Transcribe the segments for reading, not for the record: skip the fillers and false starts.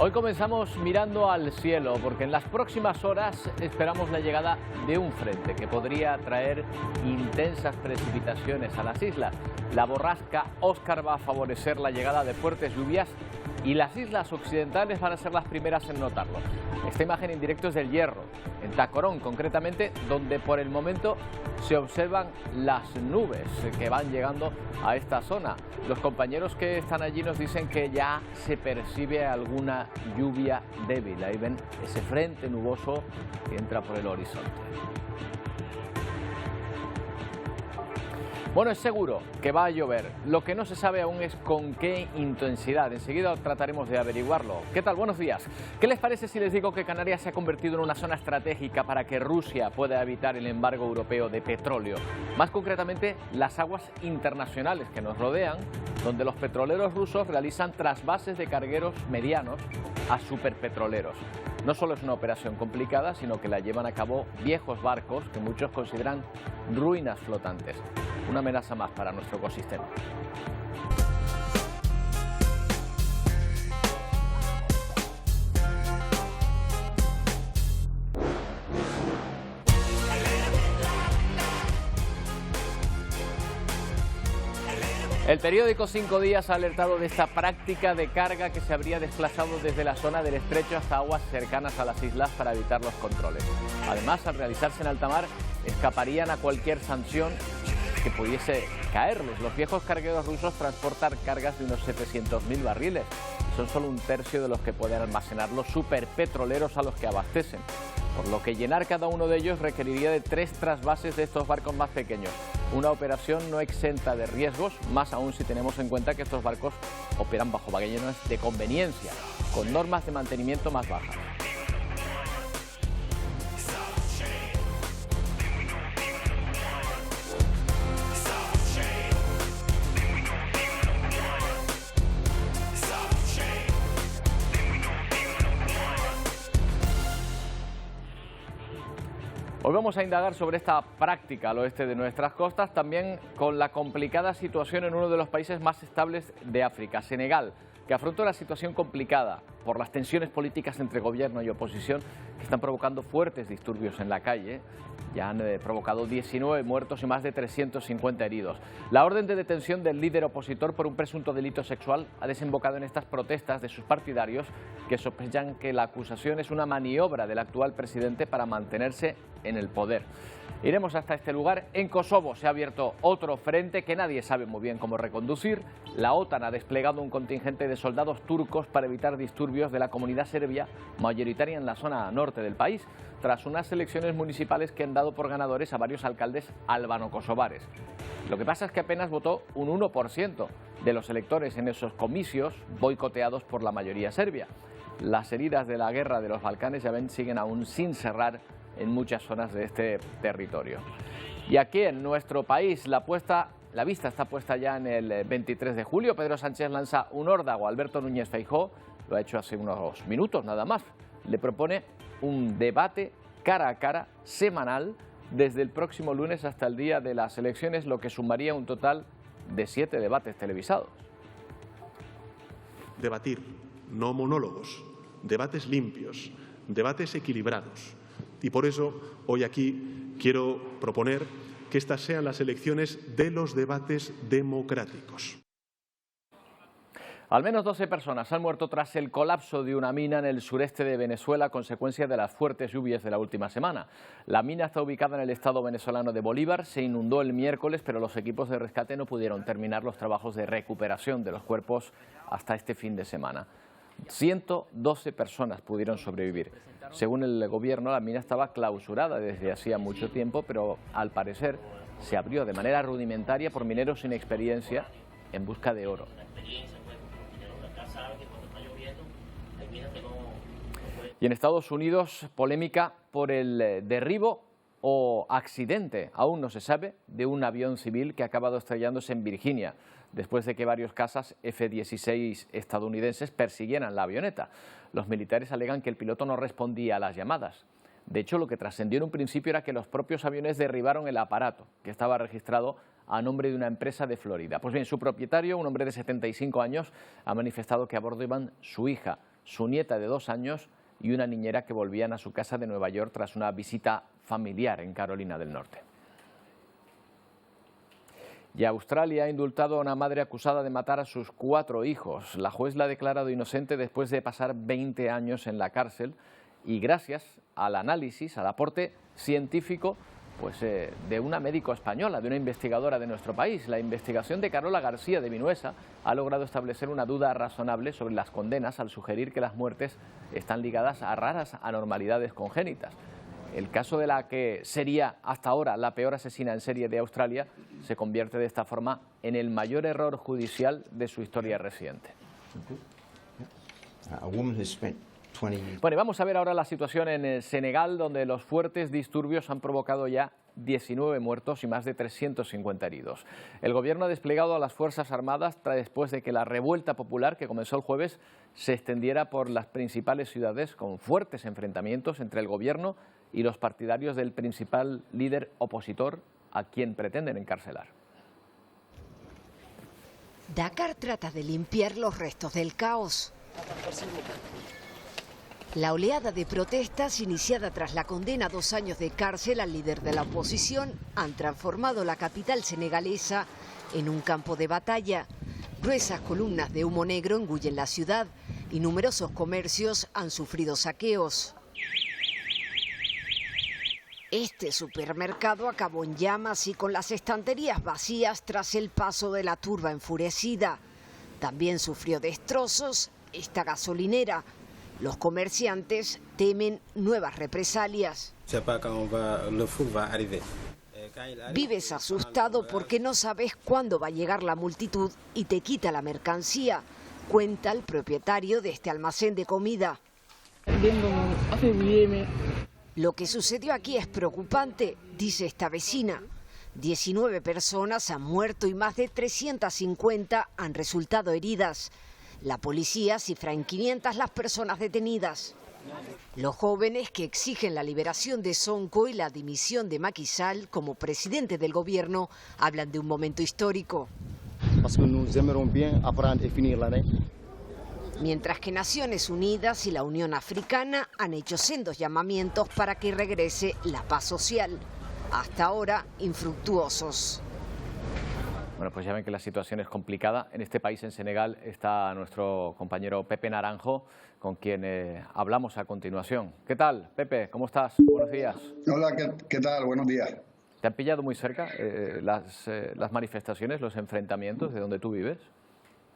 Hoy comenzamos mirando al cielo porque en las próximas horas esperamos la llegada de un frente que podría traer intensas precipitaciones a las islas. La borrasca Óscar va a favorecer la llegada de fuertes lluvias y las islas occidentales van a ser las primeras en notarlo. Esta imagen en directo es del Hierro, en Tacorón concretamente, donde por el momento se observan las nubes que van llegando a esta zona. Los compañeros que están allí nos dicen que ya se percibe alguna lluvia débil. Ahí ven ese frente nuboso que entra por el horizonte. Bueno, es seguro que va a llover. Lo que no se sabe aún es con qué intensidad. Enseguida trataremos de averiguarlo. ¿Qué tal? Buenos días. ¿Qué les parece si les digo que Canarias se ha convertido en una zona estratégica para que Rusia pueda evitar el embargo europeo de petróleo? Más concretamente, las aguas internacionales que nos rodean, donde los petroleros rusos realizan trasvases de cargueros medianos a superpetroleros. No solo es una operación complicada, sino que la llevan a cabo viejos barcos que muchos consideran ruinas flotantes. Una amenaza más para nuestro ecosistema. El periódico Cinco Días ha alertado de esta práctica de carga que se habría desplazado desde la zona del estrecho hasta aguas cercanas a las islas para evitar los controles. Además, al realizarse en alta mar, escaparían a cualquier sanción que pudiese caerles. Los viejos cargueros rusos transportan cargas de unos 700.000 barriles. Son solo un tercio de los que pueden almacenar los superpetroleros a los que abastecen. Por lo que llenar cada uno de ellos requeriría de 3 trasvases de estos barcos más pequeños. Una operación no exenta de riesgos, más aún si tenemos en cuenta que estos barcos operan bajo pabellones de conveniencia, con normas de mantenimiento más bajas. Hoy vamos a indagar sobre esta práctica al oeste de nuestras costas, también con la complicada situación en uno de los países más estables de África, Senegal, que afronta una situación complicada por las tensiones políticas entre gobierno y oposición que están provocando fuertes disturbios en la calle. Ya han provocado 19 muertos y más de 350 heridos. La orden de detención del líder opositor por un presunto delito sexual ha desembocado en estas protestas de sus partidarios que sospechan que la acusación es una maniobra del actual presidente para mantenerse en el poder. Iremos hasta este lugar. En Kosovo se ha abierto otro frente que nadie sabe muy bien cómo reconducir. La OTAN ha desplegado un contingente de soldados turcos para evitar disturbios de la comunidad serbia, mayoritaria en la zona norte del país, tras unas elecciones municipales que han dado por ganadores a varios alcaldes albano-kosovares. Lo que pasa es que apenas votó un 1% de los electores en esos comicios, boicoteados por la mayoría serbia. Las heridas de la guerra de los Balcanes, ya ven, siguen aún sin cerrar en muchas zonas de este territorio. Y aquí en nuestro país la vista está puesta ya en el 23 de julio. Pedro Sánchez lanza un órdago a Alberto Núñez Feijóo, lo ha hecho hace unos minutos nada más. Le propone un debate cara a cara semanal desde el próximo lunes hasta el día de las elecciones, lo que sumaría un total de 7 debates televisados. Debatir, no monólogos, debates limpios, debates equilibrados. Y por eso hoy aquí quiero proponer que estas sean las elecciones de los debates democráticos. Al menos 12 personas han muerto tras el colapso de una mina en el sureste de Venezuela a consecuencia de las fuertes lluvias de la última semana. La mina está ubicada en el estado venezolano de Bolívar, se inundó el miércoles, pero los equipos de rescate no pudieron terminar los trabajos de recuperación de los cuerpos hasta este fin de semana. 112 personas pudieron sobrevivir. Según el gobierno, la mina estaba clausurada desde hacía mucho tiempo, pero al parecer se abrió de manera rudimentaria por mineros sin experiencia en busca de oro. Y en Estados Unidos, polémica por el derribo o accidente, aún no se sabe, de un avión civil que ha acabado estrellándose en Virginia, después de que varios cazas F-16 estadounidenses persiguieran la avioneta. Los militares alegan que el piloto no respondía a las llamadas. De hecho, lo que trascendió en un principio era que los propios aviones derribaron el aparato, que estaba registrado a nombre de una empresa de Florida. Pues bien, su propietario, un hombre de 75 años, ha manifestado que a bordo iban su hija, su nieta de 2 años y una niñera que volvían a su casa de Nueva York tras una visita familiar en Carolina del Norte. Y Australia ha indultado a una madre acusada de matar a sus 4 hijos. La juez la ha declarado inocente después de pasar 20 años en la cárcel y gracias al análisis, al aporte científico de una médico española, de una investigadora de nuestro país. La investigación de Carola García de Vinuesa ha logrado establecer una duda razonable sobre las condenas al sugerir que las muertes están ligadas a raras anormalidades congénitas. El caso de la que sería hasta ahora la peor asesina en serie de Australia se convierte de esta forma en el mayor error judicial de su historia reciente. Bueno, y vamos a ver ahora la situación en Senegal, donde los fuertes disturbios han provocado ya 19 muertos y más de 350 heridos. El gobierno ha desplegado a las Fuerzas Armadas después de que la revuelta popular que comenzó el jueves se extendiera por las principales ciudades con fuertes enfrentamientos entre el gobierno y los partidarios del principal líder opositor a quien pretenden encarcelar. Dakar trata de limpiar los restos del caos. La oleada de protestas iniciada tras la condena a 2 años de cárcel al líder de la oposición han transformado la capital senegalesa en un campo de batalla. Gruesas columnas de humo negro engullen la ciudad y numerosos comercios han sufrido saqueos. Este supermercado acabó en llamas y con las estanterías vacías tras el paso de la turba enfurecida. También sufrió destrozos esta gasolinera. Los comerciantes temen nuevas represalias. Vives asustado porque no sabes cuándo va a llegar la multitud y te quita la mercancía, cuenta el propietario de este almacén de comida. Lo que sucedió aquí es preocupante, dice esta vecina. 19 personas han muerto y más de 350 han resultado heridas. La policía cifra en 500 las personas detenidas. Los jóvenes que exigen la liberación de Sonko y la dimisión de Macky Sall como presidente del gobierno hablan de un momento histórico. Mientras que Naciones Unidas y la Unión Africana han hecho sendos llamamientos para que regrese la paz social, hasta ahora infructuosos. Bueno, pues ya ven que la situación es complicada. En este país, en Senegal, está nuestro compañero Pepe Naranjo, con quien hablamos a continuación. ¿Qué tal, Pepe? ¿Cómo estás? Buenos días. Hola, ¿qué tal? Buenos días. ¿Te han pillado muy cerca las manifestaciones, los enfrentamientos de donde tú vives?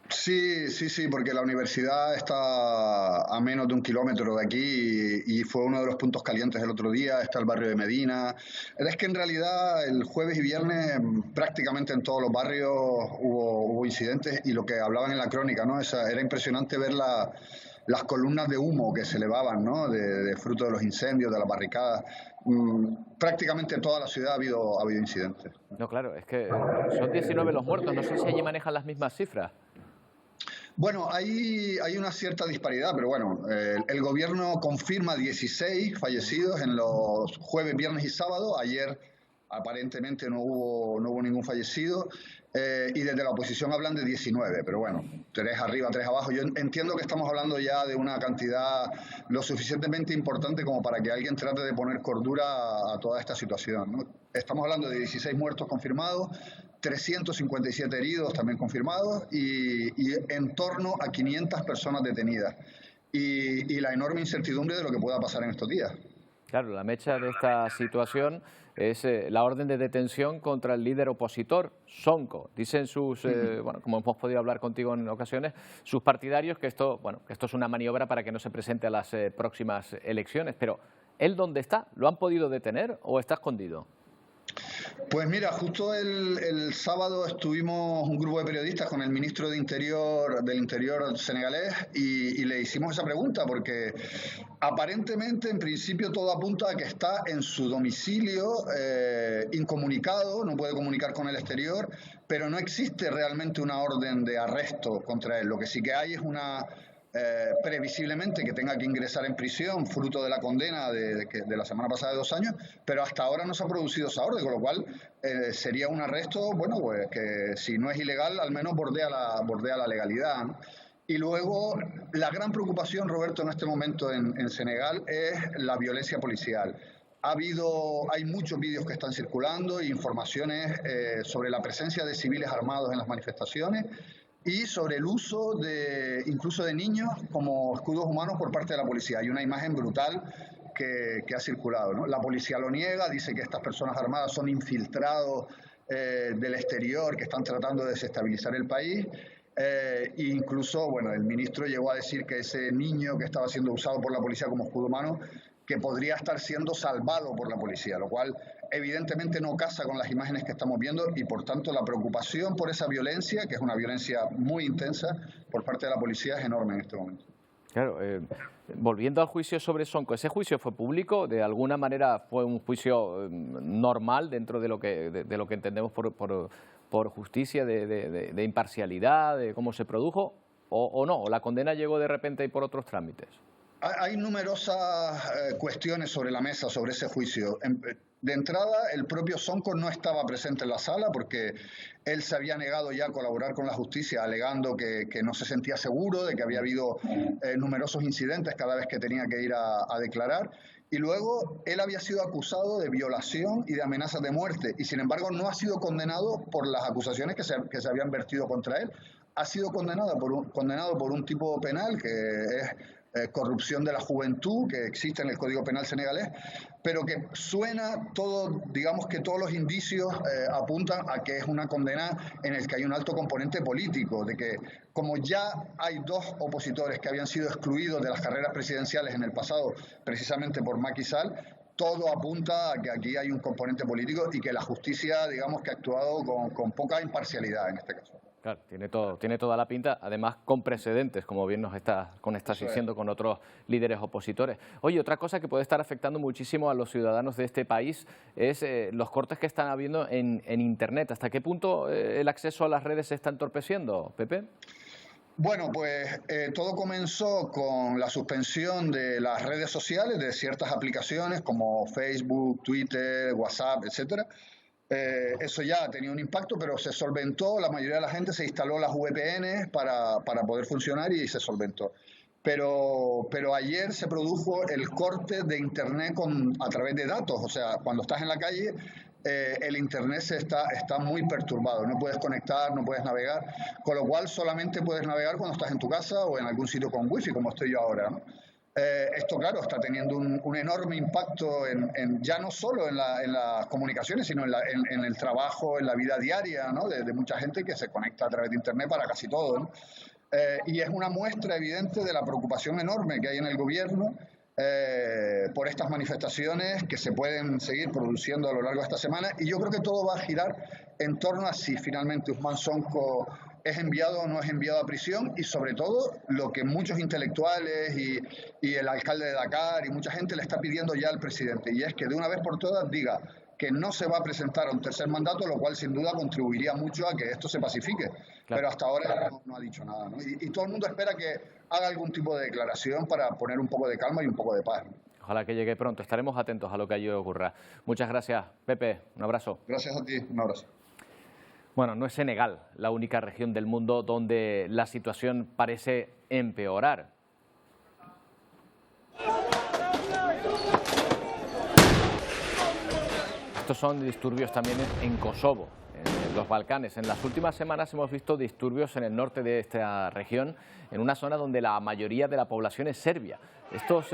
Sí, porque la universidad está a menos de 1 kilómetro de aquí y fue uno de los puntos calientes del otro día. Está el barrio de Medina. Es que en realidad el jueves y viernes prácticamente en todos los barrios hubo incidentes y lo que hablaban en la crónica, ¿no? Era impresionante ver las columnas de humo que se elevaban, ¿no? De fruto de los incendios, de las barricadas. Prácticamente toda la ciudad ha habido incidentes. No, claro, es que son 19 los muertos. No sé si allí manejan las mismas cifras. Bueno, hay una cierta disparidad, pero bueno, el gobierno confirma 16 fallecidos en los jueves, viernes y sábado. Ayer aparentemente no hubo ningún fallecido y desde la oposición hablan de 19, pero bueno, 3 arriba, 3 abajo. Yo entiendo que estamos hablando ya de una cantidad lo suficientemente importante como para que alguien trate de poner cordura a toda esta situación, ¿no? Estamos hablando de 16 muertos confirmados, 357 heridos también confirmados y en torno a 500 personas detenidas. Y la enorme incertidumbre de lo que pueda pasar en estos días. Claro, la mecha de esta situación es la orden de detención contra el líder opositor, Sonko. Dicen sus, bueno, como hemos podido hablar contigo en ocasiones, sus partidarios que esto es una maniobra para que no se presente a las próximas elecciones. Pero, ¿él dónde está? ¿Lo han podido detener o está escondido? Pues mira, justo el sábado estuvimos un grupo de periodistas con el ministro del Interior senegalés y le hicimos esa pregunta porque aparentemente, en principio, todo apunta a que está en su domicilio, incomunicado, no puede comunicar con el exterior, pero no existe realmente una orden de arresto contra él. Lo que sí que hay es una... previsiblemente que tenga que ingresar en prisión fruto de la condena de la semana pasada de 2 años, pero hasta ahora no se ha producido esa orden, con lo cual sería un arresto, bueno, pues que si no es ilegal, al menos bordea la legalidad, ¿no? Y luego, la gran preocupación, Roberto, en este momento en Senegal es la violencia policial. Hay muchos vídeos que están circulando, informaciones sobre la presencia de civiles armados en las manifestaciones y sobre el uso incluso de niños como escudos humanos por parte de la policía. Hay una imagen brutal que ha circulado, ¿no? La policía lo niega, dice que estas personas armadas son infiltrados del exterior, que están tratando de desestabilizar el país. Incluso, bueno, el ministro llegó a decir que ese niño que estaba siendo usado por la policía como escudo humano, que podría estar siendo salvado por la policía, lo cual evidentemente no casa con las imágenes que estamos viendo y por tanto la preocupación por esa violencia, que es una violencia muy intensa por parte de la policía, es enorme en este momento. Claro, volviendo al juicio sobre Sonko, ¿ese juicio fue público? ¿De alguna manera fue un juicio normal dentro de lo que entendemos por justicia, de imparcialidad, de cómo se produjo? ¿O no? ¿O la condena llegó de repente y por otros trámites? Hay numerosas cuestiones sobre la mesa sobre ese juicio. De entrada, el propio Sonko no estaba presente en la sala porque él se había negado ya a colaborar con la justicia, alegando que no se sentía seguro, de que había habido numerosos incidentes cada vez que tenía que ir a declarar. Y luego él había sido acusado de violación y de amenazas de muerte y sin embargo no ha sido condenado por las acusaciones que se habían vertido contra él. Ha sido condenado por un tipo penal que es corrupción de la juventud, que existe en el Código Penal senegalés, pero que suena todo, digamos que todos los indicios apuntan a que es una condena en el que hay un alto componente político, de que como ya hay dos opositores que habían sido excluidos de las carreras presidenciales en el pasado, precisamente por Macky Sall, todo apunta a que aquí hay un componente político y que la justicia, digamos que ha actuado con poca imparcialidad en este caso. Claro, tiene toda la pinta, además con precedentes, como bien nos estás diciendo, con otros líderes opositores. Oye, otra cosa que puede estar afectando muchísimo a los ciudadanos de este país es los cortes que están habiendo en Internet. ¿Hasta qué punto el acceso a las redes se está entorpeciendo, Pepe? Bueno, pues todo comenzó con la suspensión de las redes sociales, de ciertas aplicaciones como Facebook, Twitter, WhatsApp, etcétera. Eso ya ha tenido un impacto, pero se solventó, la mayoría de la gente se instaló las VPN para poder funcionar y se solventó. Pero ayer se produjo el corte de Internet a través de datos, o sea, cuando estás en la calle el Internet está muy perturbado, no puedes conectar, no puedes navegar, con lo cual solamente puedes navegar cuando estás en tu casa o en algún sitio con wifi, como estoy yo ahora, ¿no? Esto, claro, está teniendo un enorme impacto ya no solo en las comunicaciones, sino en el trabajo, en la vida diaria, ¿no? de mucha gente que se conecta a través de Internet para casi todo, ¿no? Y es una muestra evidente de la preocupación enorme que hay en el gobierno por estas manifestaciones que se pueden seguir produciendo a lo largo de esta semana. Y yo creo que todo va a girar en torno a si finalmente Ousmane Sonko es enviado o no es enviado a prisión y sobre todo lo que muchos intelectuales y el alcalde de Dakar y mucha gente le está pidiendo ya al presidente, y es que de una vez por todas diga que no se va a presentar a un tercer mandato, lo cual sin duda contribuiría mucho a que esto se pacifique. Claro. Pero hasta ahora no ha dicho nada, ¿no? Y todo el mundo espera que haga algún tipo de declaración para poner un poco de calma y un poco de paz, ¿no? Ojalá que llegue pronto. Estaremos atentos a lo que allí ocurra. Muchas gracias, Pepe. Un abrazo. Gracias a ti. Un abrazo. Bueno, no es Senegal la única región del mundo donde la situación parece empeorar. Estos son disturbios también en Kosovo, en los Balcanes. En las últimas semanas hemos visto disturbios en el norte de esta región, en una zona donde la mayoría de la población es serbia. Estos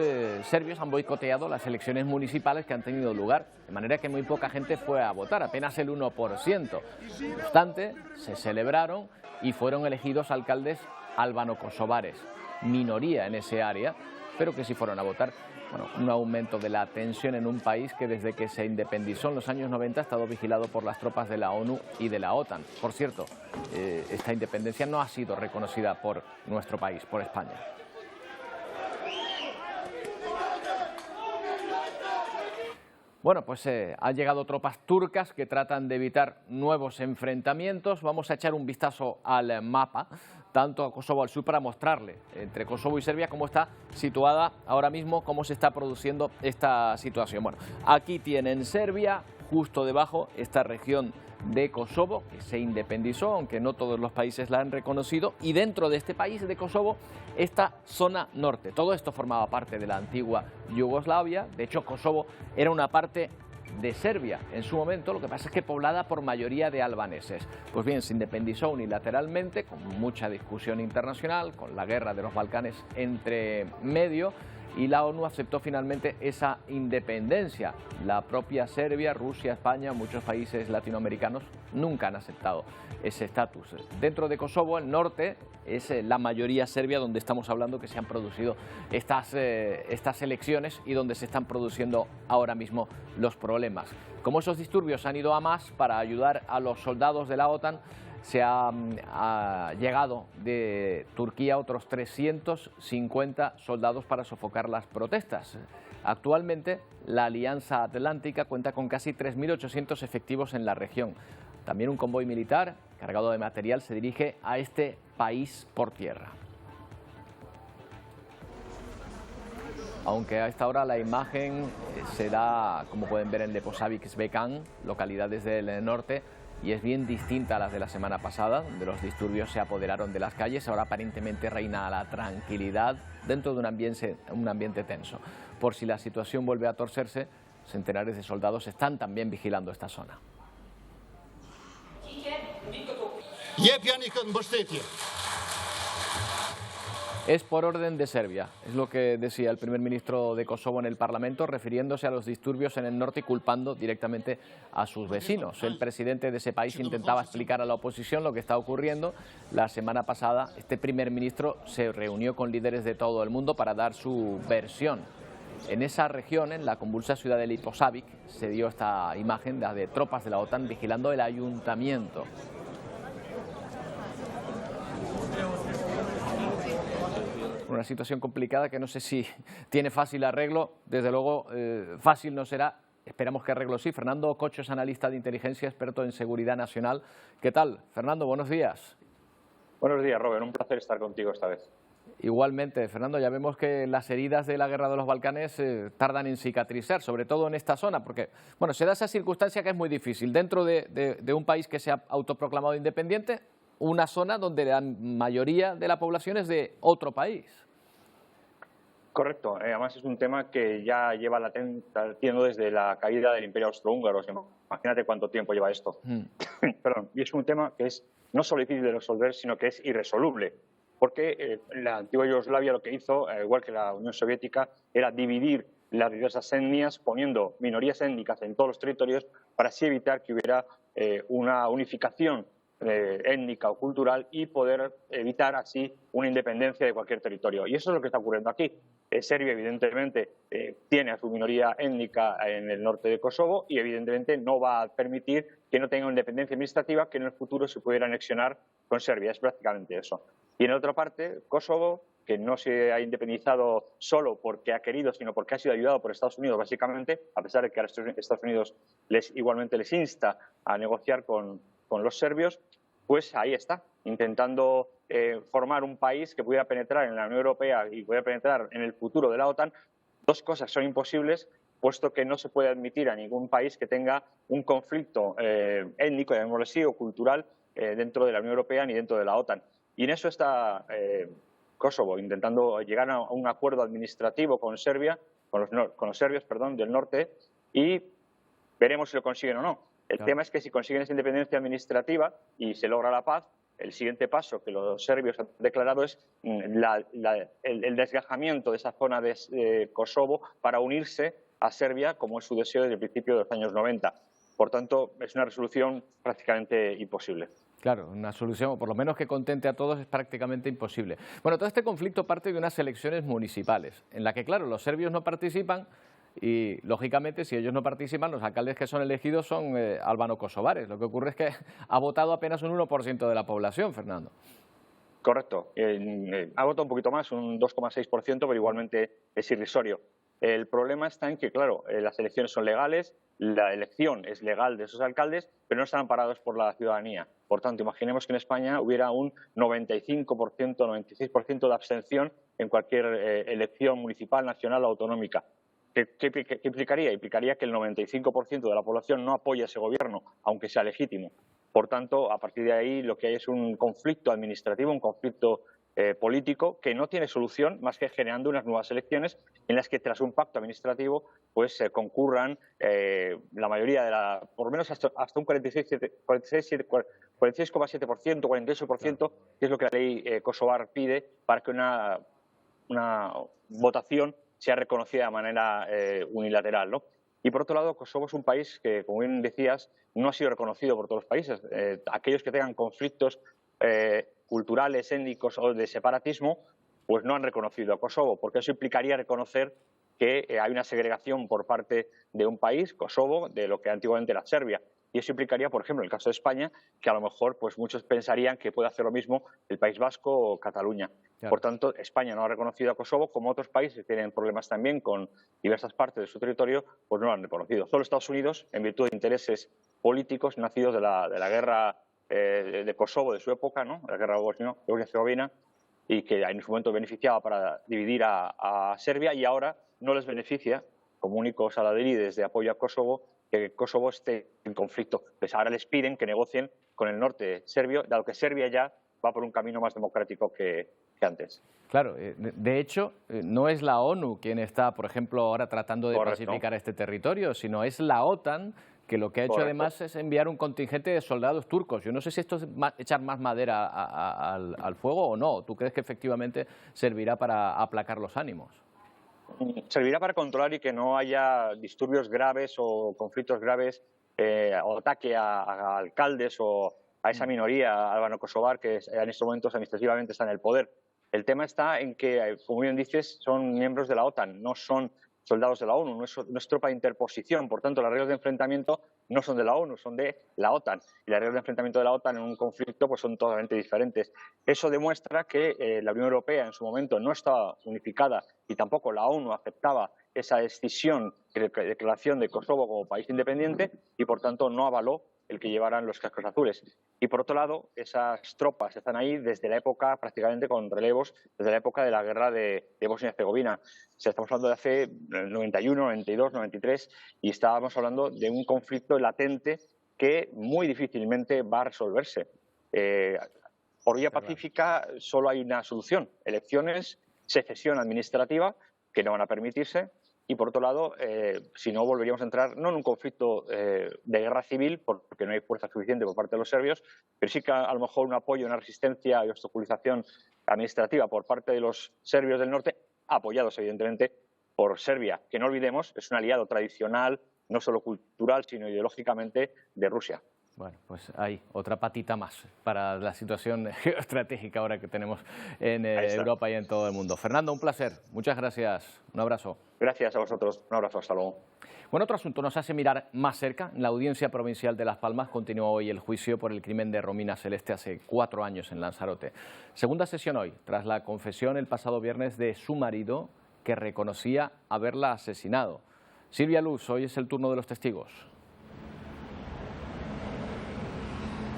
serbios han boicoteado las elecciones municipales que han tenido lugar, de manera que muy poca gente fue a votar, apenas el 1%. No obstante, se celebraron y fueron elegidos alcaldes albano-kosovares, minoría en ese área, pero que sí fueron a votar. Bueno, un aumento de la tensión en un país que desde que se independizó en los años 90 ha estado vigilado por las tropas de la ONU y de la OTAN. Por cierto, esta independencia no ha sido reconocida por nuestro país, por España. Bueno, pues han llegado tropas turcas que tratan de evitar nuevos enfrentamientos. Vamos a echar un vistazo al mapa, tanto a Kosovo al sur, para mostrarle entre Kosovo y Serbia cómo está situada ahora mismo, cómo se está produciendo esta situación. Bueno, aquí tienen Serbia, justo debajo esta región de Kosovo, que se independizó, aunque no todos los países la han reconocido, y dentro de este país de Kosovo, esta zona norte. Todo esto formaba parte de la antigua Yugoslavia. De hecho, Kosovo era una parte de Serbia en su momento, lo que pasa es que poblada por mayoría de albaneses. Pues bien, se independizó unilateralmente, con mucha discusión internacional, con la guerra de los Balcanes entre medio, y la ONU aceptó finalmente esa independencia. La propia Serbia, Rusia, España, muchos países latinoamericanos nunca han aceptado ese estatus. Dentro de Kosovo, el norte, es la mayoría serbia donde estamos hablando que se han producido estas elecciones y donde se están produciendo ahora mismo los problemas. Como esos disturbios han ido a más, para ayudar a los soldados de la OTAN, se ha llegado de Turquía otros 350 soldados para sofocar las protestas. Actualmente, la Alianza Atlántica cuenta con casi 3.800 efectivos en la región. También un convoy militar cargado de material se dirige a este país por tierra. Aunque a esta hora la imagen se da, como pueden ver, en Leposavić Bekan, localidades del norte, y es bien distinta a las de la semana pasada, donde los disturbios se apoderaron de las calles. Ahora aparentemente reina la tranquilidad dentro de un ambiente tenso. Por si la situación vuelve a torcerse, centenares de soldados están también vigilando esta zona. Es por orden de Serbia, es lo que decía el primer ministro de Kosovo en el Parlamento, refiriéndose a los disturbios en el norte y culpando directamente a sus vecinos. El presidente de ese país intentaba explicar a la oposición lo que está ocurriendo. La semana pasada, este primer ministro se reunió con líderes de todo el mundo para dar su versión. En esa región, en la convulsa ciudad de Leposavić, se dio esta imagen de tropas de la OTAN vigilando el ayuntamiento. Una situación complicada que no sé si tiene fácil arreglo. Desde luego, fácil no será. Esperamos que arreglo sí. Fernando Cocho es analista de inteligencia, experto en seguridad nacional. ¿Qué tal? Fernando, buenos días. Buenos días, Robert. Un placer estar contigo esta vez. Igualmente, Fernando, ya vemos que las heridas de la guerra de los Balcanes tardan en cicatrizar, sobre todo en esta zona, porque bueno, se da esa circunstancia que es muy difícil. Dentro de un país que se ha autoproclamado independiente, una zona donde la mayoría de la población es de otro país. Correcto. Además es un tema que ya lleva latiendo desde la caída del Imperio Austrohúngaro. O sea, imagínate cuánto tiempo lleva esto. Perdón. Y es un tema que es no solo difícil de resolver, sino que es irresoluble. Porque la antigua Yugoslavia lo que hizo, igual que la Unión Soviética, era dividir las diversas etnias, poniendo minorías étnicas en todos los territorios, para así evitar que hubiera una unificación étnica o cultural y poder evitar así una independencia de cualquier territorio. Y eso es lo que está ocurriendo aquí. Serbia, evidentemente, tiene a su minoría étnica en el norte de Kosovo y, evidentemente, no va a permitir que no tenga una independencia administrativa que en el futuro se pudiera anexionar con Serbia. Es prácticamente eso. Y en otra parte, Kosovo, que no se ha independizado solo porque ha querido, sino porque ha sido ayudado por Estados Unidos, básicamente, a pesar de que ahora Estados Unidos igualmente les insta a negociar con los serbios, pues ahí está, intentando formar un país que pudiera penetrar en la Unión Europea y pudiera penetrar en el futuro de la OTAN. Dos cosas son imposibles, puesto que no se puede admitir a ningún país que tenga un conflicto étnico, llamémoslo así, o cultural dentro de la Unión Europea ni dentro de la OTAN. Y en eso está Kosovo, intentando llegar a un acuerdo administrativo con Serbia, con los serbios, del norte, y veremos si lo consiguen o no. El tema es que si consiguen esa independencia administrativa y se logra la paz, el siguiente paso que los serbios han declarado es el desgajamiento de esa zona de Kosovo para unirse a Serbia, como es su deseo desde el principio de los años 90. Por tanto, es una resolución prácticamente imposible. Claro, una solución, por lo menos que contente a todos, es prácticamente imposible. Bueno, todo este conflicto parte de unas elecciones municipales, en la que, claro, los serbios no participan y, lógicamente, si ellos no participan, los alcaldes que son elegidos son albano-kosovares. Lo que ocurre es que ha votado apenas un 1% de la población, Fernando. Correcto. Ha votado un poquito más, un 2,6%, pero igualmente es irrisorio. El problema está en que, claro, las elecciones son legales, la elección es legal de esos alcaldes, pero no están amparados por la ciudadanía. Por tanto, imaginemos que en España hubiera un 95%, 96% de abstención en cualquier elección municipal, nacional o autonómica. ¿Qué implicaría? Implicaría que el 95% de la población no apoya ese gobierno, aunque sea legítimo. Por tanto, a partir de ahí lo que hay es un conflicto administrativo, un conflicto político que no tiene solución más que generando unas nuevas elecciones en las que tras un pacto administrativo pues concurran la mayoría por lo menos hasta un 46,7%, 48%, que es lo que la ley kosovar pide para que una votación sea reconocida de manera unilateral, ¿no? Y por otro lado, Kosovo es un país que, como bien decías, no ha sido reconocido por todos los países. Aquellos que tengan conflictos culturales, étnicos o de separatismo, pues no han reconocido a Kosovo, porque eso implicaría reconocer que hay una segregación por parte de un país, Kosovo, de lo que antiguamente era Serbia. Y eso implicaría, por ejemplo, en el caso de España, que a lo mejor pues muchos pensarían que puede hacer lo mismo el País Vasco o Cataluña. Claro. Por tanto, España no ha reconocido a Kosovo, como otros países que tienen problemas también con diversas partes de su territorio, pues no lo han reconocido. Solo Estados Unidos, en virtud de intereses políticos nacidos de la guerra de Kosovo de su época, ¿no? La guerra de Bosnia-Herzegovina, y que en su momento beneficiaba para dividir a Serbia, y ahora no les beneficia, como únicos adalides de apoyo a Kosovo, que Kosovo esté en conflicto. Pues ahora les piden que negocien con el norte serbio, dado que Serbia ya va por un camino más democrático que antes. Claro, de hecho, no es la ONU quien está, por ejemplo, ahora tratando de pacificar este territorio, sino es la OTAN, que lo que ha hecho además es enviar un contingente de soldados turcos. Yo no sé si esto es echar más madera al fuego o no. ¿Tú crees que efectivamente servirá para aplacar los ánimos? Servirá para controlar y que no haya disturbios graves o conflictos graves o ataque a alcaldes o a esa minoría albano-kosovar que en estos momentos administrativamente está en el poder. El tema está en que, como bien dices, son miembros de la OTAN, no son soldados de la ONU, no es tropa de interposición. Por tanto, las reglas de enfrentamiento no son de la ONU, son de la OTAN. Y las reglas de enfrentamiento de la OTAN en un conflicto pues son totalmente diferentes. Eso demuestra que la Unión Europea en su momento no estaba unificada y tampoco la ONU aceptaba esa decisión de declaración de Kosovo como país independiente y, por tanto, no avaló el que llevaran los cascos azules. Y por otro lado, esas tropas están ahí desde la época, prácticamente con relevos, desde la época de la guerra de Bosnia-Herzegovina. Estamos hablando de hace 91, 92, 93 y estábamos hablando de un conflicto latente que muy difícilmente va a resolverse. Por vía pacífica solo hay una solución: elecciones, secesión administrativa, que no van a permitirse. Y, por otro lado, si no, volveríamos a entrar no en un conflicto de guerra civil, porque no hay fuerza suficiente por parte de los serbios, pero sí que a lo mejor un apoyo, una resistencia y obstaculización administrativa por parte de los serbios del norte, apoyados evidentemente por Serbia, que no olvidemos es un aliado tradicional, no solo cultural, sino ideológicamente de Rusia. Bueno, pues hay otra patita más para la situación geoestratégica ahora que tenemos en Europa y en todo el mundo. Fernando, un placer. Muchas gracias. Un abrazo. Gracias a vosotros. Un abrazo. Hasta luego. Bueno, otro asunto nos hace mirar más cerca. En la Audiencia Provincial de Las Palmas continúa hoy el juicio por el crimen de Romina Celeste hace 4 años en Lanzarote. Segunda sesión hoy, tras la confesión el pasado viernes de su marido, que reconocía haberla asesinado. Silvia Luz, hoy es el turno de los testigos.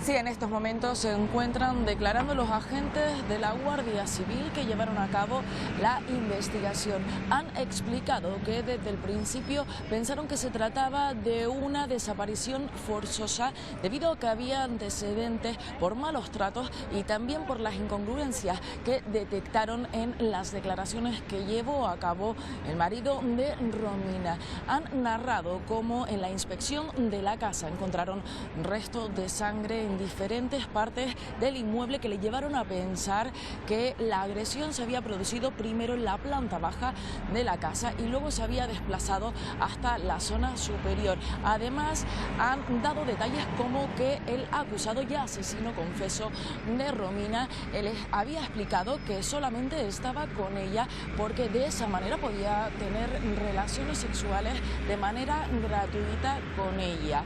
Sí, en estos momentos se encuentran declarando los agentes de la Guardia Civil que llevaron a cabo la investigación. Han explicado que desde el principio pensaron que se trataba de una desaparición forzosa debido a que había antecedentes por malos tratos y también por las incongruencias que detectaron en las declaraciones que llevó a cabo el marido de Romina. Han narrado cómo en la inspección de la casa encontraron restos de sangre en diferentes partes del inmueble que le llevaron a pensar que la agresión se había producido primero en la planta baja de la casa y luego se había desplazado hasta la zona superior. Además, han dado detalles como que el acusado y asesino confeso de Romina les había explicado que solamente estaba con ella porque de esa manera podía tener relaciones sexuales de manera gratuita con ella.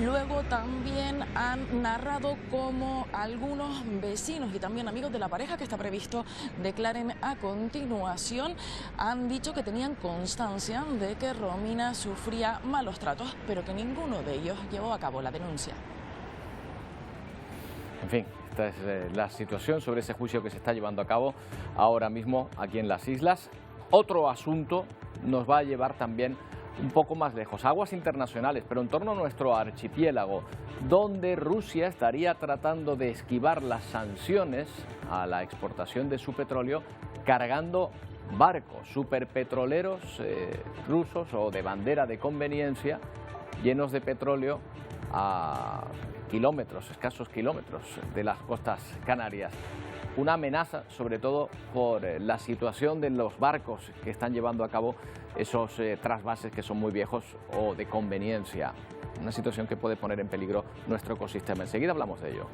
Luego también han narrado cómo algunos vecinos y también amigos de la pareja que está previsto declaren a continuación han dicho que tenían constancia de que Romina sufría malos tratos, pero que ninguno de ellos llevó a cabo la denuncia. En fin, esta es la situación sobre ese juicio que se está llevando a cabo ahora mismo aquí en las islas. Otro asunto nos va a llevar también un poco más lejos, aguas internacionales, pero en torno a nuestro archipiélago, donde Rusia estaría tratando de esquivar las sanciones a la exportación de su petróleo cargando barcos superpetroleros rusos o de bandera de conveniencia llenos de petróleo a kilómetros, escasos kilómetros de las costas canarias. Una amenaza, sobre todo por la situación de los barcos que están llevando a cabo esos trasvases que son muy viejos o de conveniencia. Una situación que puede poner en peligro nuestro ecosistema. Enseguida hablamos de ello.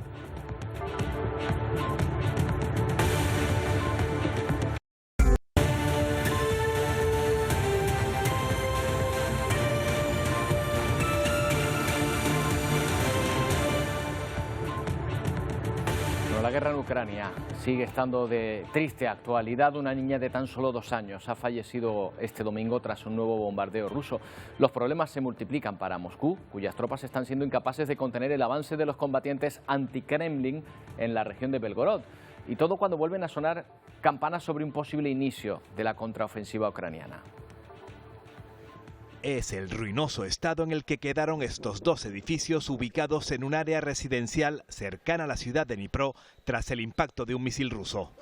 La guerra en Ucrania sigue estando de triste actualidad. Una niña de tan solo 2 años ha fallecido este domingo tras un nuevo bombardeo ruso. Los problemas se multiplican para Moscú, cuyas tropas están siendo incapaces de contener el avance de los combatientes anti-Kremlin en la región de Belgorod. Y todo cuando vuelven a sonar campanas sobre un posible inicio de la contraofensiva ucraniana. Es el ruinoso estado en el que quedaron estos 2 edificios ubicados en un área residencial cercana a la ciudad de Dnipro tras el impacto de un misil ruso.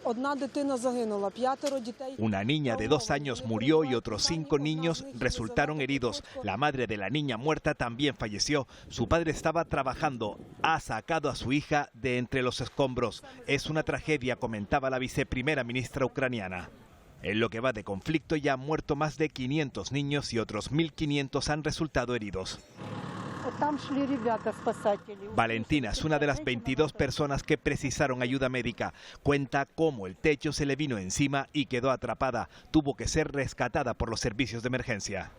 Una niña de 2 años murió y otros 5 niños resultaron heridos. La madre de la niña muerta también falleció. Su padre estaba trabajando. Ha sacado a su hija de entre los escombros. Es una tragedia, comentaba la viceprimera ministra ucraniana. En lo que va de conflicto ya han muerto más de 500 niños y otros 1.500 han resultado heridos. Valentina es una de las 22 personas que precisaron ayuda médica. Cuenta cómo el techo se le vino encima y quedó atrapada. Tuvo que ser rescatada por los servicios de emergencia.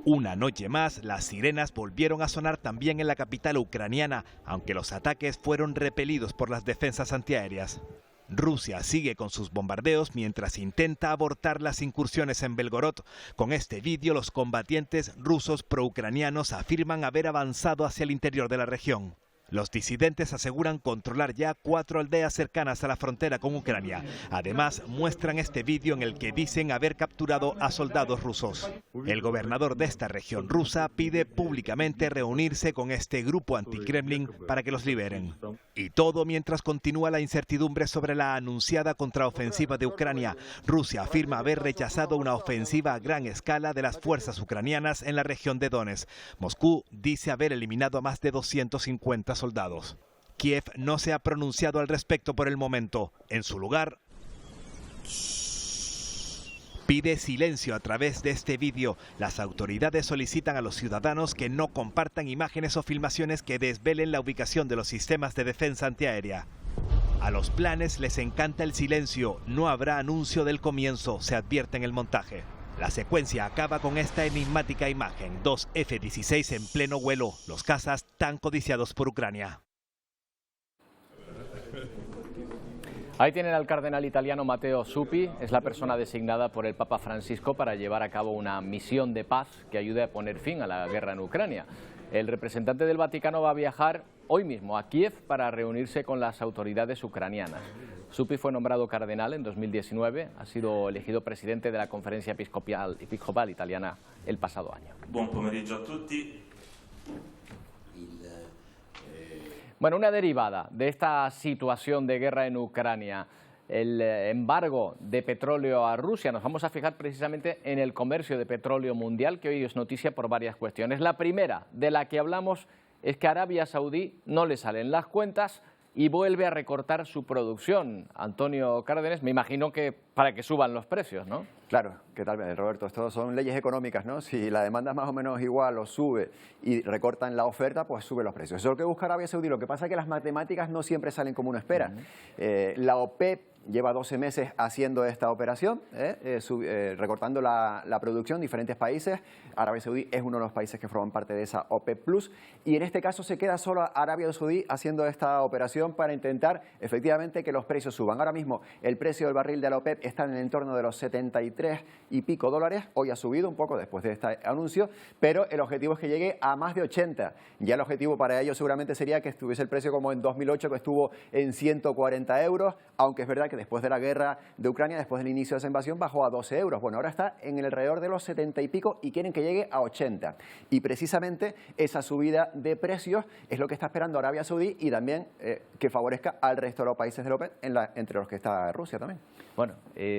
Una noche más, las sirenas volvieron a sonar también en la capital ucraniana, aunque los ataques fueron repelidos por las defensas antiaéreas. Rusia sigue con sus bombardeos mientras intenta abortar las incursiones en Belgorod. Con este vídeo, los combatientes rusos pro-ucranianos afirman haber avanzado hacia el interior de la región. Los disidentes aseguran controlar ya 4 aldeas cercanas a la frontera con Ucrania. Además, muestran este vídeo en el que dicen haber capturado a soldados rusos. El gobernador de esta región rusa pide públicamente reunirse con este grupo anti-Kremlin para que los liberen. Y todo mientras continúa la incertidumbre sobre la anunciada contraofensiva de Ucrania. Rusia afirma haber rechazado una ofensiva a gran escala de las fuerzas ucranianas en la región de Donetsk. Moscú dice haber eliminado a más de 250 soldados. Kiev no se ha pronunciado al respecto por el momento. En su lugar, pide silencio a través de este vídeo. Las autoridades solicitan a los ciudadanos que no compartan imágenes o filmaciones que desvelen la ubicación de los sistemas de defensa antiaérea. A los planes les encanta el silencio. No habrá anuncio del comienzo, se advierte en el montaje. La secuencia acaba con esta enigmática imagen, 2 F-16 en pleno vuelo, los cazas tan codiciados por Ucrania. Ahí tienen al cardenal italiano Matteo Zuppi, es la persona designada por el Papa Francisco para llevar a cabo una misión de paz que ayude a poner fin a la guerra en Ucrania. El representante del Vaticano va a viajar hoy mismo a Kiev para reunirse con las autoridades ucranianas. Zuppi fue nombrado cardenal en 2019, ha sido elegido presidente de la Conferencia Episcopal Italiana el pasado año. Buon pomeriggio a tutti. Bueno, una derivada de esta situación de guerra en Ucrania, el embargo de petróleo a Rusia. Nos vamos a fijar precisamente en el comercio de petróleo mundial, que hoy es noticia por varias cuestiones. La primera de la que hablamos es que a Arabia Saudí no le salen las cuentas y vuelve a recortar su producción. Antonio Cárdenas, me imagino que para que suban los precios, ¿no? Claro, ¿qué tal, Roberto? Esto son leyes económicas, ¿no? Si la demanda es más o menos igual o sube y recortan la oferta, pues sube los precios. Eso es lo que busca Arabia Saudí. Lo que pasa es que las matemáticas no siempre salen como uno espera. La OPEP lleva 12 meses haciendo esta operación, recortando la producción en diferentes países. Arabia Saudí es uno de los países que forman parte de esa OPEP+, y en este caso se queda solo Arabia Saudí haciendo esta operación para intentar efectivamente que los precios suban. Ahora mismo el precio del barril de la OPEP está en el entorno de los 73 y pico dólares. Hoy ha subido un poco después de este anuncio, pero el objetivo es que llegue a más de 80. Ya el objetivo para ellos seguramente sería que estuviese el precio como en 2008, que estuvo en 140 euros, aunque es verdad que que después de la guerra de Ucrania, después del inicio de esa invasión, bajó a 12 euros. Bueno, ahora está en el alrededor de los 70 y pico y quieren que llegue a 80. Y precisamente esa subida de precios es lo que está esperando Arabia Saudí y también que favorezca al resto de los países de la OPEP, entre los que está Rusia también. Bueno,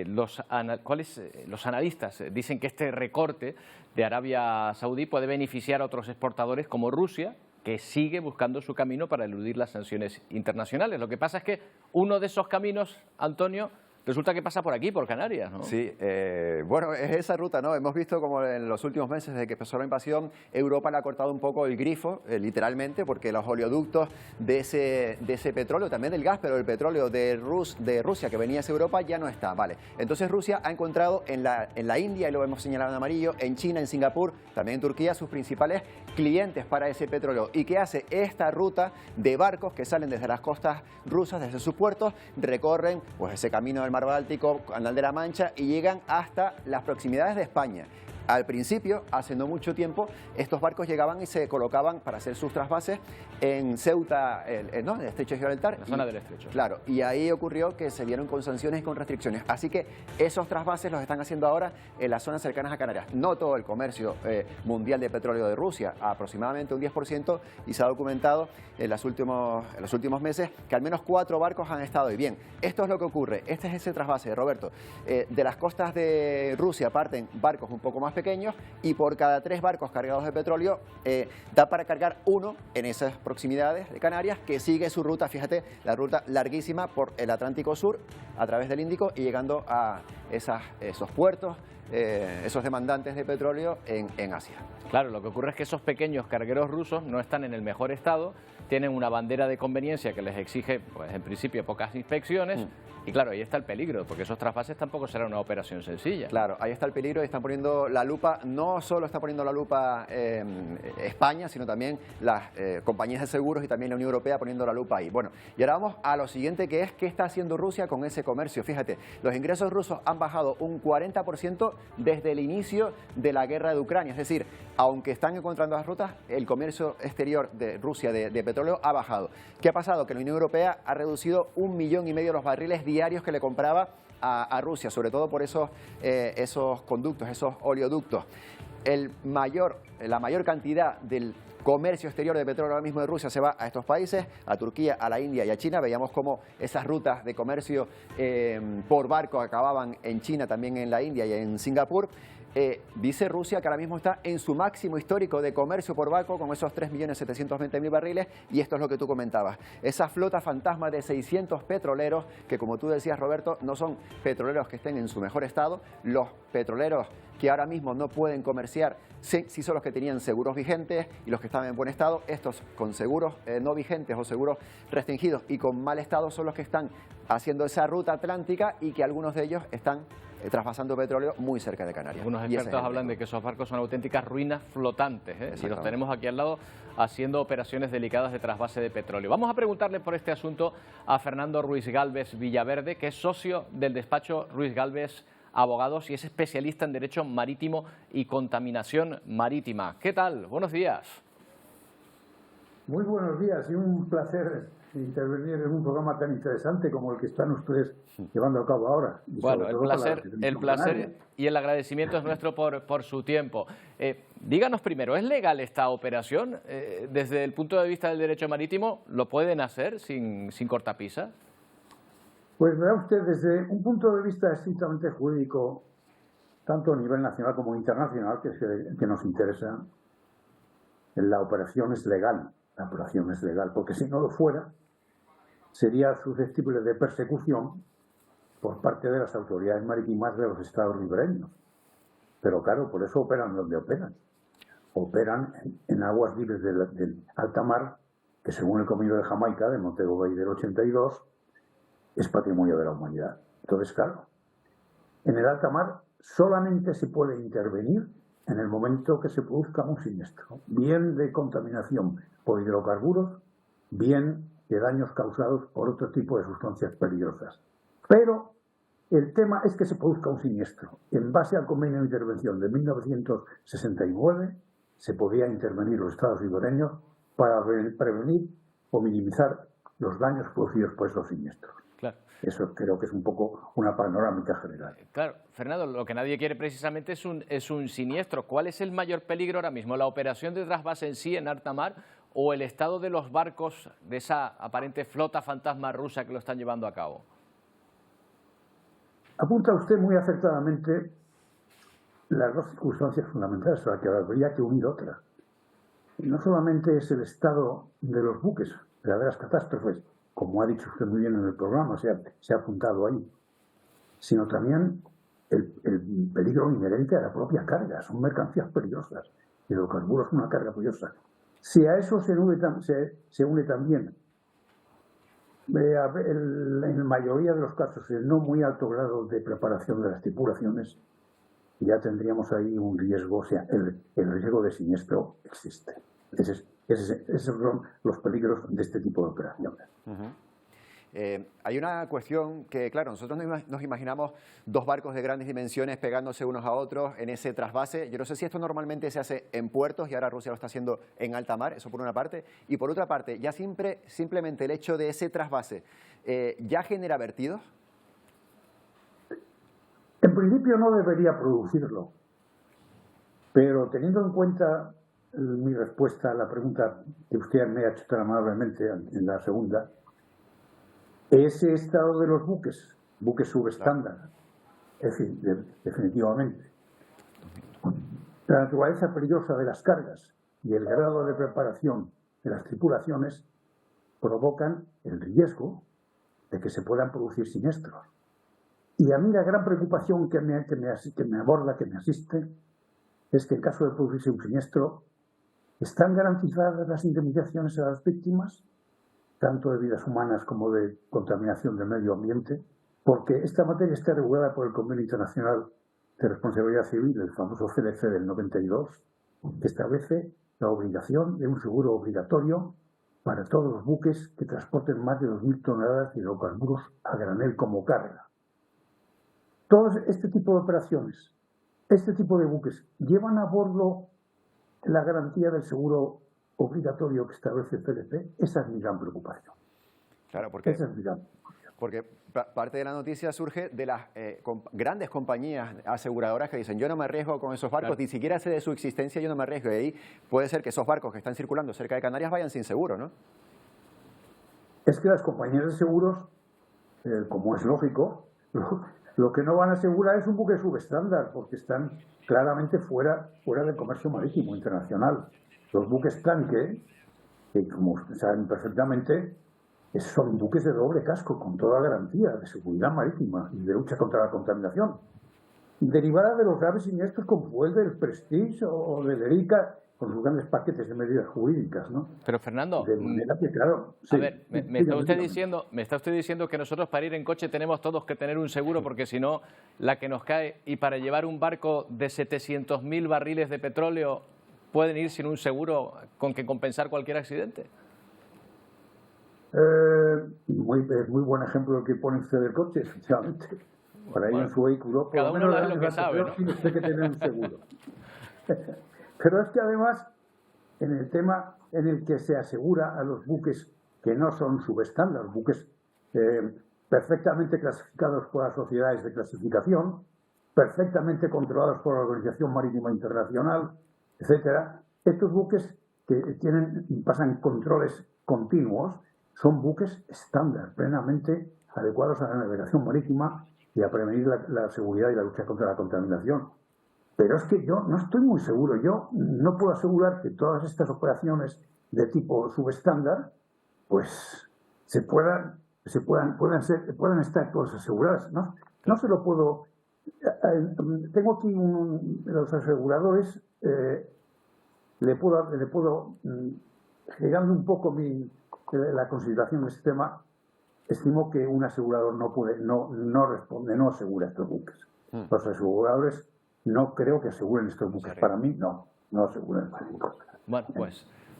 los analistas dicen que este recorte de Arabia Saudí puede beneficiar a otros exportadores como Rusia, que sigue buscando su camino para eludir las sanciones internacionales. Lo que pasa es que uno de esos caminos, Antonio, resulta que pasa por aquí, por Canarias, ¿no? Sí, bueno, es esa ruta, ¿no? Hemos visto como en los últimos meses, desde que empezó la invasión, Europa le ha cortado un poco el grifo, literalmente, porque los oleoductos de ese petróleo, también del gas, pero el petróleo de Rusia que venía hacia Europa ya no está, ¿vale? Entonces Rusia ha encontrado en la India, y lo hemos señalado en amarillo, en China, en Singapur, también en Turquía, sus principales clientes para ese petróleo. ¿Y qué hace? Esta ruta de barcos que salen desde las costas rusas, desde sus puertos, recorren pues ese camino del Mar Báltico, Canal de la Mancha y llegan hasta las proximidades de España. Al principio, hace no mucho tiempo, estos barcos llegaban y se colocaban para hacer sus trasvases en Ceuta, ¿no? En el estrecho de Gibraltar. La zona del estrecho. Claro, y ahí ocurrió que se vieron con sanciones y con restricciones. Así que esos trasvases los están haciendo ahora en las zonas cercanas a Canarias. No todo el comercio mundial de petróleo de Rusia, aproximadamente un 10%, y se ha documentado en los últimos meses que al menos 4 barcos han estado ahí. Bien, esto es lo que ocurre. Este es ese trasvase, Roberto. De las costas de Rusia parten barcos un poco más pequeños y por cada 3 barcos cargados de petróleo da para cargar uno en esas proximidades de Canarias, que sigue su ruta, fíjate, la ruta larguísima por el Atlántico Sur a través del Índico y llegando a esos puertos, esos demandantes de petróleo en Asia. Claro, lo que ocurre es que esos pequeños cargueros rusos no están en el mejor estado, tienen una bandera de conveniencia que les exige, pues en principio, pocas inspecciones. Y claro, ahí está el peligro, porque esos trasvases tampoco será una operación sencilla. Claro, ahí está el peligro y están poniendo la lupa, no solo está poniendo la lupa España, sino también las compañías de seguros y también la Unión Europea poniendo la lupa ahí. Bueno, y ahora vamos a lo siguiente, que es qué está haciendo Rusia con ese comercio. Fíjate, los ingresos rusos han bajado un 40% desde el inicio de la guerra de Ucrania. Es decir, aunque están encontrando las rutas, el comercio exterior de Rusia de petróleo ha bajado. ¿Qué ha pasado? Que la Unión Europea ha reducido 1,5 millones los barriles diarios que le compraba a Rusia, sobre todo por esos conductos, esos oleoductos. La mayor cantidad del comercio exterior de petróleo ahora mismo de Rusia se va a estos países, a Turquía, a la India y a China. Veíamos cómo esas rutas de comercio por barco acababan en China, también en la India y en Singapur. Dice Rusia que ahora mismo está en su máximo histórico de comercio por barco con esos 3.720.000 barriles, y esto es lo que tú comentabas. Esa flota fantasma de 600 petroleros que, como tú decías, Roberto, no son petroleros que estén en su mejor estado. Los petroleros que ahora mismo no pueden comerciar sí son los que tenían seguros vigentes y los que estaban en buen estado. Estos con seguros no vigentes o seguros restringidos y con mal estado son los que están haciendo esa ruta atlántica y que algunos de ellos están trasvasando petróleo muy cerca de Canarias. Algunos expertos hablan de que esos barcos son auténticas ruinas flotantes, y los tenemos aquí al lado haciendo operaciones delicadas de trasvase de petróleo. Vamos a preguntarle por este asunto a Fernando Ruiz Gálvez Villaverde, que es socio del despacho Ruiz Gálvez Abogados y es especialista en Derecho Marítimo y Contaminación Marítima. ¿Qué tal? Buenos días. Muy buenos días y un placer intervenir en un programa tan interesante como el que están ustedes llevando a cabo ahora. Bueno, el placer y el agradecimiento es nuestro por su tiempo. Díganos primero, ¿es legal esta operación? Desde el punto de vista del derecho marítimo, ¿lo pueden hacer sin cortapisas? Pues vea usted, desde un punto de vista estrictamente jurídico, tanto a nivel nacional como internacional, que es el que nos interesa, la operación es legal. La operación es legal, porque si no lo fuera, sería susceptible de persecución por parte de las autoridades marítimas de los estados ribereños. Pero claro, por eso operan donde operan. Operan en aguas libres del alta mar, que según el Convenio de Jamaica, de Montego Bay del 82, es patrimonio de la humanidad. Entonces, claro, en el alta mar solamente se puede intervenir en el momento que se produzca un siniestro, bien de contaminación por hidrocarburos, bien de daños causados por otro tipo de sustancias peligrosas. Pero el tema es que se produzca un siniestro. En base al convenio de intervención de 1969, se podía intervenir los estados ribereños para prevenir o minimizar los daños producidos por esos siniestros. Claro. Eso creo que es un poco una panorámica general. Claro, Fernando, lo que nadie quiere precisamente es un siniestro. ¿Cuál es el mayor peligro ahora mismo? ¿La operación de trasvase en sí, en alta mar, o el estado de los barcos de esa aparente flota fantasma rusa que lo están llevando a cabo? Apunta usted muy acertadamente las dos circunstancias fundamentales a las que habría que unir otras. No solamente es el estado de los buques, verdaderas catástrofes, como ha dicho usted muy bien en el programa, se ha apuntado ahí, sino también el peligro inherente a la propia carga. Son mercancías peligrosas. El hidrocarburo es una carga peligrosa. Si a eso se une también, en la mayoría de los casos, el no muy alto grado de preparación de las tripulaciones, ya tendríamos ahí un riesgo, o sea, el riesgo de siniestro existe. Esos son los peligros de este tipo de operaciones. Hay una cuestión que, claro, nosotros nos imaginamos dos barcos de grandes dimensiones pegándose unos a otros en ese trasvase. Yo no sé si esto normalmente se hace en puertos y ahora Rusia lo está haciendo en alta mar, eso por una parte. Y por otra parte, ya simplemente el hecho de ese trasvase ya genera vertidos. En principio no debería producirlo, pero teniendo en cuenta mi respuesta a la pregunta que usted me ha hecho tan amablemente en la segunda, ese estado de los buques subestándar, es decir, definitivamente, la naturaleza peligrosa de las cargas y el grado de preparación de las tripulaciones provocan el riesgo de que se puedan producir siniestros. Y a mí la gran preocupación que me aborda, que me asiste, es que en caso de producirse un siniestro, ¿están garantizadas las indemnizaciones a las víctimas, tanto de vidas humanas como de contaminación del medio ambiente? Porque esta materia está regulada por el Convenio Internacional de Responsabilidad Civil, el famoso CLC del 92, que establece la obligación de un seguro obligatorio para todos los buques que transporten más de 2.000 toneladas de hidrocarburos a granel como carga. Todo este tipo de operaciones, este tipo de buques, llevan a bordo la garantía del seguro obligatorio que establece el CLC. Esa es mi gran preocupación. Claro, porque esa es mi gran preocupación. Porque parte de la noticia surge de las grandes compañías aseguradoras que dicen: yo no me arriesgo con esos barcos, claro, ni siquiera sé de su existencia, yo no me arriesgo. Y ahí puede ser que esos barcos que están circulando cerca de Canarias vayan sin seguro, ¿no? Es que las compañías de seguros, como es lógico, lo que no van a asegurar es un buque subestándar, porque están claramente fuera del comercio marítimo internacional. Los buques tanque, que como ustedes saben perfectamente, son buques de doble casco, con toda garantía de seguridad marítima y de lucha contra la contaminación, derivada de los graves siniestros como fue el del Prestige o del Erika, con sus grandes paquetes de medidas jurídicas, ¿no? Pero Fernando, de manera que, claro, sí, a ver, me está usted diciendo que nosotros para ir en coche tenemos todos que tener un seguro, porque si no, la que nos cae, y para llevar un barco de 700.000 barriles de petróleo pueden ir sin un seguro con que compensar cualquier accidente. Muy buen ejemplo el que pone usted del coche, efectivamente. Para ir en su vehículo, por cada lo uno menos lo que sabe, ¿no? tiene usted que tener un seguro. Pero es que además, en el tema en el que se asegura a los buques que no son subestándar, buques perfectamente clasificados por las sociedades de clasificación, perfectamente controlados por la Organización Marítima Internacional, etcétera, estos buques que pasan controles continuos son buques estándar, plenamente adecuados a la navegación marítima y a prevenir la seguridad y la lucha contra la contaminación. Pero es que yo no estoy muy seguro. Yo no puedo asegurar que todas estas operaciones de tipo subestándar pues puedan estar todas aseguradas, ¿no? No se lo puedo. Tengo aquí los aseguradores. Le puedo llegando un poco la consideración de este tema, estimo que un asegurador no asegura estos buques. Los aseguradores no creo que aseguren estos buques. Para mí, no aseguran estos buques. Bueno,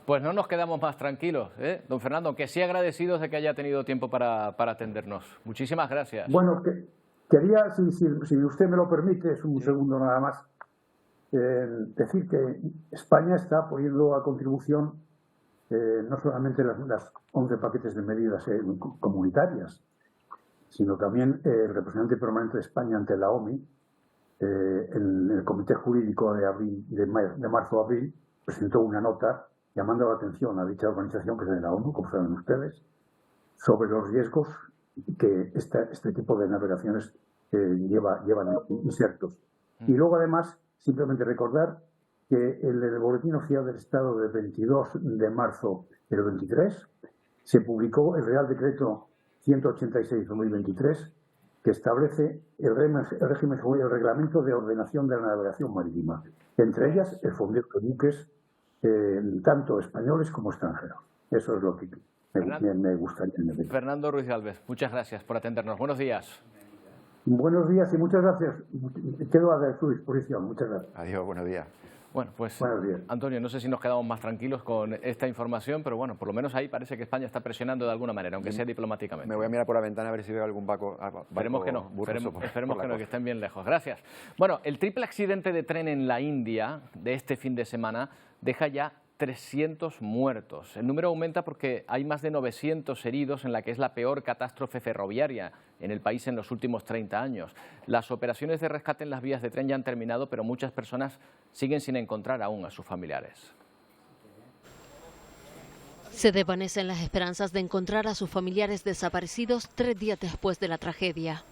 pues no nos quedamos más tranquilos, don Fernando, aunque sí agradecidos de que haya tenido tiempo para atendernos. Muchísimas gracias. Bueno, quería, si usted me lo permite, es un segundo nada más, decir que España está poniendo a contribución no solamente las 11 paquetes de medidas comunitarias, sino también el representante permanente de España ante la OMI, en el Comité Jurídico de marzo-abril, presentó una nota llamando la atención a dicha organización, que es de la ONU, como saben ustedes, sobre los riesgos que este tipo de navegaciones llevan insertos. Y luego, además, simplemente recordar que en el Boletín Oficial del Estado del 22 de marzo del 23 se publicó el Real Decreto 186/2023, que establece el régimen jurídico, el reglamento de ordenación de la navegación marítima, entre ellas el fondeo de buques, tanto españoles como extranjeros. Eso es lo que me gustaría añadir. Fernando Ruiz Gálvez, muchas gracias por atendernos. Buenos días. Buenos días y muchas gracias. Quedo a su disposición. Muchas gracias. Adiós, buenos días. Bueno, pues Buenos días. Antonio, no sé si nos quedamos más tranquilos con esta información, pero bueno, por lo menos ahí parece que España está presionando de alguna manera, aunque sea diplomáticamente. Me voy a mirar por la ventana a ver si veo algún barco. Esperemos que no, esperemos que no, que estén bien lejos. Gracias. Bueno, el triple accidente de tren en la India de este fin de semana deja ya 300 muertos. El número aumenta porque hay más de 900 heridos en la que es la peor catástrofe ferroviaria en el país en los últimos 30 años. Las operaciones de rescate en las vías de tren ya han terminado, pero muchas personas siguen sin encontrar aún a sus familiares. Se desvanecen las esperanzas de encontrar a sus familiares desaparecidos 3 días después de la tragedia.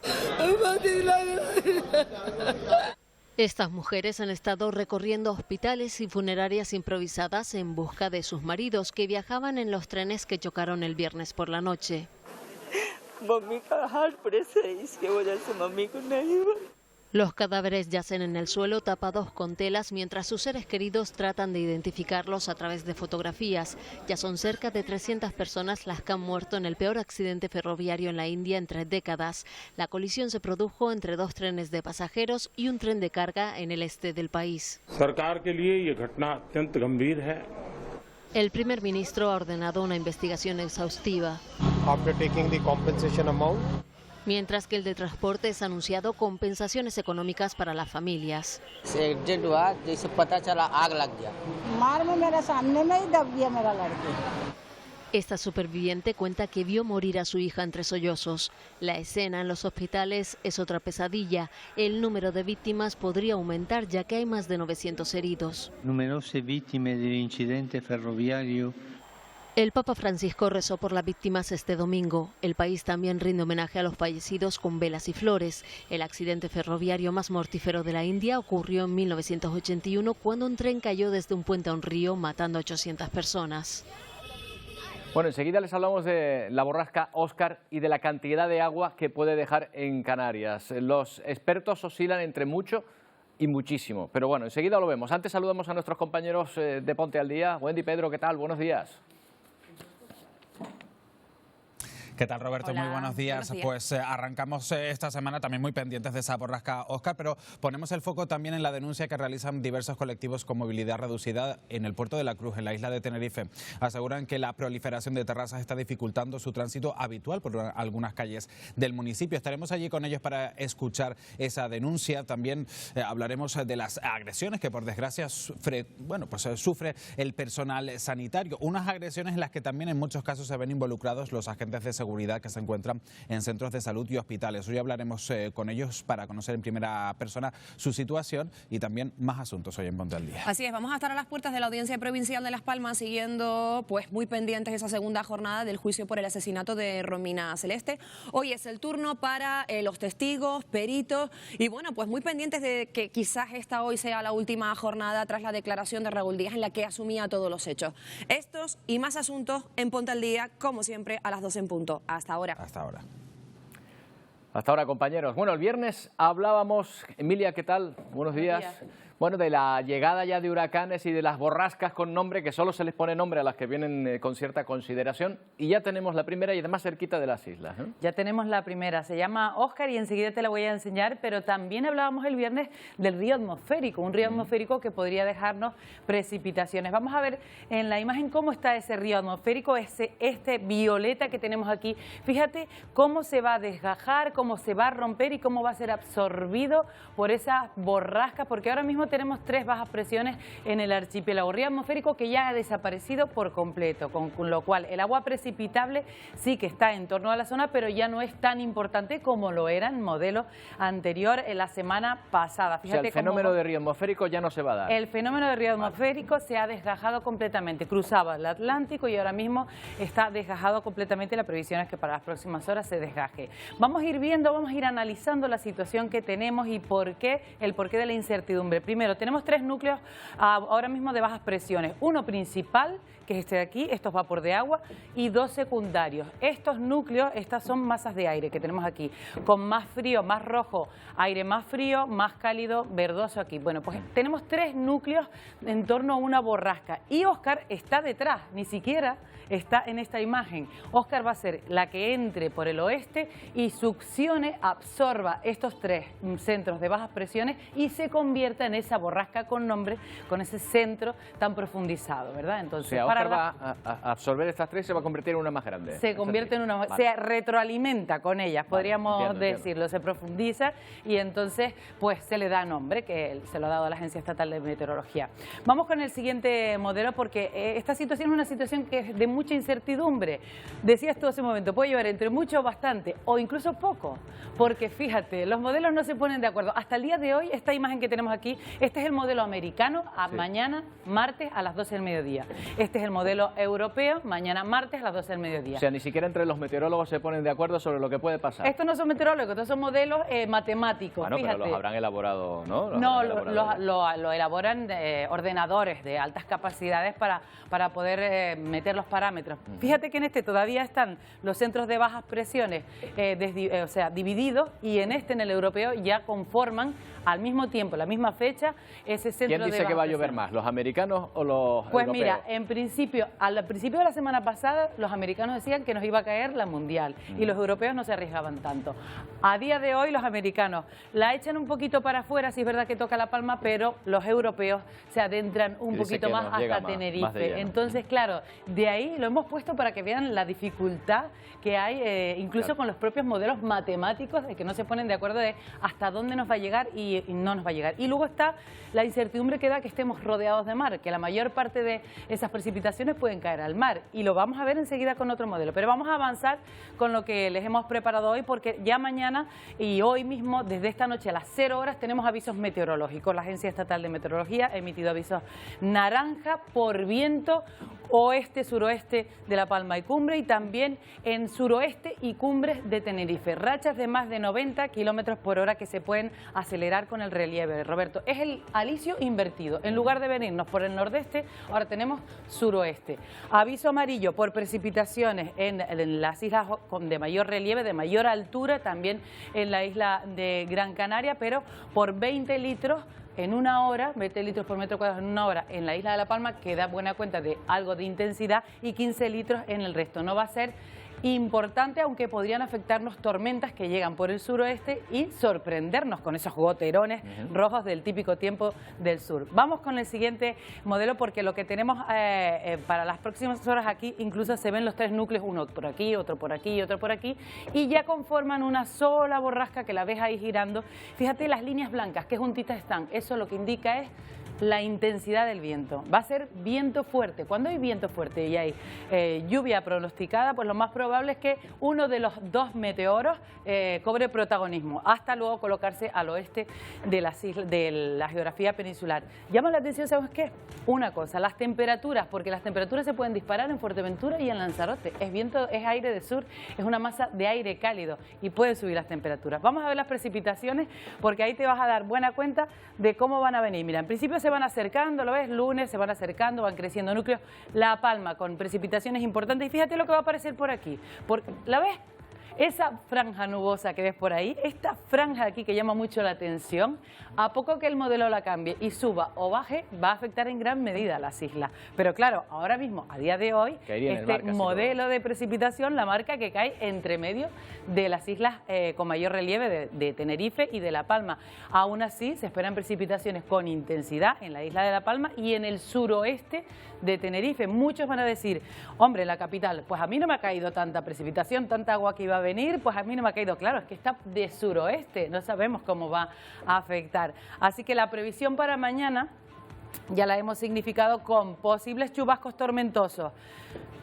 Estas mujeres han estado recorriendo hospitales y funerarias improvisadas en busca de sus maridos que viajaban en los trenes que chocaron el viernes por la noche. Los cadáveres yacen en el suelo tapados con telas mientras sus seres queridos tratan de identificarlos a través de fotografías. Ya son cerca de 300 personas las que han muerto en el peor accidente ferroviario en la India en 3 décadas. La colisión se produjo entre 2 trenes de pasajeros y un tren de carga en el este del país. El primer ministro ha ordenado una investigación exhaustiva. Mientras que el de transportes ha anunciado compensaciones económicas para las familias. Esta superviviente cuenta que vio morir a su hija entre sollozos. La escena en los hospitales es otra pesadilla. El número de víctimas podría aumentar ya que hay más de 900 heridos. Numerose víctimas del incidente ferroviario. El Papa Francisco rezó por las víctimas este domingo. El país también rinde homenaje a los fallecidos con velas y flores. El accidente ferroviario más mortífero de la India ocurrió en 1981 cuando un tren cayó desde un puente a un río matando a 800 personas. Bueno, enseguida les hablamos de la borrasca Óscar y de la cantidad de agua que puede dejar en Canarias. Los expertos oscilan entre mucho y muchísimo, pero bueno, enseguida lo vemos. Antes saludamos a nuestros compañeros de Ponte al Día. Wendy, Pedro, ¿qué tal? Buenos días. ¿Qué tal, Roberto? Hola, muy buenos días. Pues arrancamos esta semana también muy pendientes de esa borrasca Óscar, pero ponemos el foco también en la denuncia que realizan diversos colectivos con movilidad reducida en el puerto de la Cruz, en la isla de Tenerife. Aseguran que la proliferación de terrazas está dificultando su tránsito habitual por algunas calles del municipio. Estaremos allí con ellos para escuchar esa denuncia. También hablaremos de las agresiones que, por desgracia, sufre el personal sanitario. Unas agresiones en las que también en muchos casos se ven involucrados los agentes de seguridad que se encuentran en centros de salud y hospitales. Hoy hablaremos con ellos para conocer en primera persona su situación y también más asuntos hoy en Ponte al Día. Así es, vamos a estar a las puertas de la Audiencia Provincial de Las Palmas siguiendo pues muy pendientes esa segunda jornada del juicio por el asesinato de Romina Celeste. Hoy es el turno para los testigos, peritos y bueno, pues muy pendientes de que quizás esta hoy sea la última jornada tras la declaración de Raúl Díaz en la que asumía todos los hechos. Estos y más asuntos en Ponte al Día, como siempre, a las 12 en punto. Hasta ahora. Hasta ahora. Hasta ahora, compañeros. Bueno, el viernes hablábamos, Emilia, ¿qué tal? Buenos días. Bueno, de la llegada ya de huracanes y de las borrascas con nombre, que solo se les pone nombre a las que vienen con cierta consideración. Y ya tenemos la primera y además cerquita de las islas, ¿no? Ya tenemos la primera, se llama Óscar y enseguida te la voy a enseñar, pero también hablábamos el viernes del río atmosférico, un río atmosférico que podría dejarnos precipitaciones. Vamos a ver en la imagen cómo está ese río atmosférico, este violeta que tenemos aquí. Fíjate cómo se va a desgajar, cómo se va a romper y cómo va a ser absorbido por esas borrascas, porque ahora mismo tenemos 3 bajas presiones en el archipiélago. Río atmosférico que ya ha desaparecido por completo, con lo cual el agua precipitable sí que está en torno a la zona, pero ya no es tan importante como lo era en el modelo anterior en la semana pasada. Fíjate, o sea, el fenómeno de río atmosférico ya no se va a dar. El fenómeno de río atmosférico se ha desgajado completamente. Cruzaba el Atlántico y ahora mismo está desgajado completamente. La previsión es que para las próximas horas se desgaje. Vamos a ir viendo, vamos a ir analizando la situación que tenemos y el porqué de la incertidumbre. Primero, tenemos 3 núcleos ahora mismo de bajas presiones. Uno principal, que es este de aquí, esto es vapor de agua, y 2 secundarios. Estos núcleos, estas son masas de aire que tenemos aquí, con más frío, más rojo, aire más frío, más cálido, verdoso aquí. Bueno, pues tenemos 3 núcleos en torno a una borrasca y Óscar está detrás, ni siquiera está en esta imagen. Óscar va a ser la que entre por el oeste y succione, absorba estos 3 centros de bajas presiones y se convierta en esa borrasca con nombre, con ese centro tan profundizado, ¿verdad? Entonces, o sea, Óscar va a absorber estas 3 y se va a convertir en una más grande. Se convierte en una, vale, se retroalimenta con ellas, podríamos decirlo, se profundiza y entonces pues se le da nombre, que se lo ha dado a la Agencia Estatal de Meteorología. Vamos con el siguiente modelo porque esta situación es una situación que es de mucha incertidumbre. Decías tú hace un momento, puede llevar entre mucho, bastante o incluso poco, porque fíjate, los modelos no se ponen de acuerdo. Hasta el día de hoy, esta imagen que tenemos aquí, este es el modelo americano, mañana martes a las 12 del mediodía. Este es el modelo europeo, mañana martes a las 12 del mediodía. O sea, ni siquiera entre los meteorólogos se ponen de acuerdo sobre lo que puede pasar. Estos no son meteorólogos, estos son modelos matemáticos. Bueno, fíjate. Pero los habrán elaborado, ¿no? Lo elaboran ordenadores de altas capacidades para poder meter los parámetros. Fíjate que en este todavía están los centros de bajas presiones divididos y en el europeo, ya conforman al mismo tiempo, la misma fecha, ese centro de bajas presiones. ¿Quién dice que va a llover más, los americanos o los Pues europeos? Mira, en principio, al principio de la semana pasada, los americanos decían que nos iba a caer la mundial y los europeos no se arriesgaban tanto. A día de hoy, los americanos la echan un poquito para afuera, sí es verdad que toca La Palma, pero los europeos se adentran un poquito más hasta Tenerife. Entonces, claro, de ahí lo hemos puesto para que vean la dificultad que hay, incluso con los propios modelos matemáticos, de que no se ponen de acuerdo de hasta dónde nos va a llegar y no nos va a llegar. Y luego está la incertidumbre que da que estemos rodeados de mar, que la mayor parte de esas precipitaciones pueden caer al mar. Y lo vamos a ver enseguida con otro modelo. Pero vamos a avanzar con lo que les hemos preparado hoy, porque ya mañana y hoy mismo, desde esta noche a las 0 horas, tenemos avisos meteorológicos. La Agencia Estatal de Meteorología ha emitido avisos naranja por viento oeste-suroeste de La Palma y Cumbre, y también en suroeste y cumbres de Tenerife. Rachas de más de 90 kilómetros por hora que se pueden acelerar con el relieve, Roberto. Es el alisio invertido. En lugar de venirnos por el nordeste, ahora tenemos suroeste. Aviso amarillo por precipitaciones en las islas de mayor relieve, de mayor altura, también en la isla de Gran Canaria, pero por 20 litros en una hora, 20 litros por metro cuadrado en una hora en la isla de La Palma, que da buena cuenta de algo de intensidad, y 15 litros en el resto. No va a ser importante, aunque podrían afectarnos tormentas que llegan por el suroeste y sorprendernos con esos goterones rojos del típico tiempo del sur. Vamos con el siguiente modelo, porque lo que tenemos para las próximas horas aquí, incluso se ven los 3 núcleos, uno por aquí, otro por aquí y otro por aquí, y ya conforman una sola borrasca que la ves ahí girando. Fíjate las líneas blancas, qué juntitas están. Eso lo que indica es la intensidad del viento. Va a ser viento fuerte. Cuando hay viento fuerte y hay lluvia pronosticada, pues lo más probable es que uno de los 2 meteoros cobre protagonismo, hasta luego colocarse al oeste de la geografía peninsular. Llama la atención, ¿sabes qué? Una cosa, las temperaturas, porque las temperaturas se pueden disparar en Fuerteventura y en Lanzarote. Es viento, es aire de sur, es una masa de aire cálido y pueden subir las temperaturas. Vamos a ver las precipitaciones, porque ahí te vas a dar buena cuenta de cómo van a venir. Mira, en principio se van acercando, ¿lo ves? Lunes se van acercando, van creciendo núcleos. La Palma con precipitaciones importantes. Y fíjate lo que va a aparecer por aquí. ¿La ves? Esa franja nubosa que ves por ahí, esta franja aquí que llama mucho la atención, a poco que el modelo la cambie y suba o baje, va a afectar en gran medida a las islas. Pero claro, ahora mismo, a día de hoy, este modelo de precipitación la marca que cae entre medio de las islas con mayor relieve de Tenerife y de La Palma. Aún así, se esperan precipitaciones con intensidad en la isla de La Palma y en el suroeste de Tenerife. Muchos van a decir, hombre, la capital, pues a mí no me ha caído tanta precipitación, tanta agua que iba a venir, pues a mí no me ha caído claro, es que está de suroeste, no sabemos cómo va a afectar. Así que la previsión para mañana ya la hemos significado con posibles chubascos tormentosos.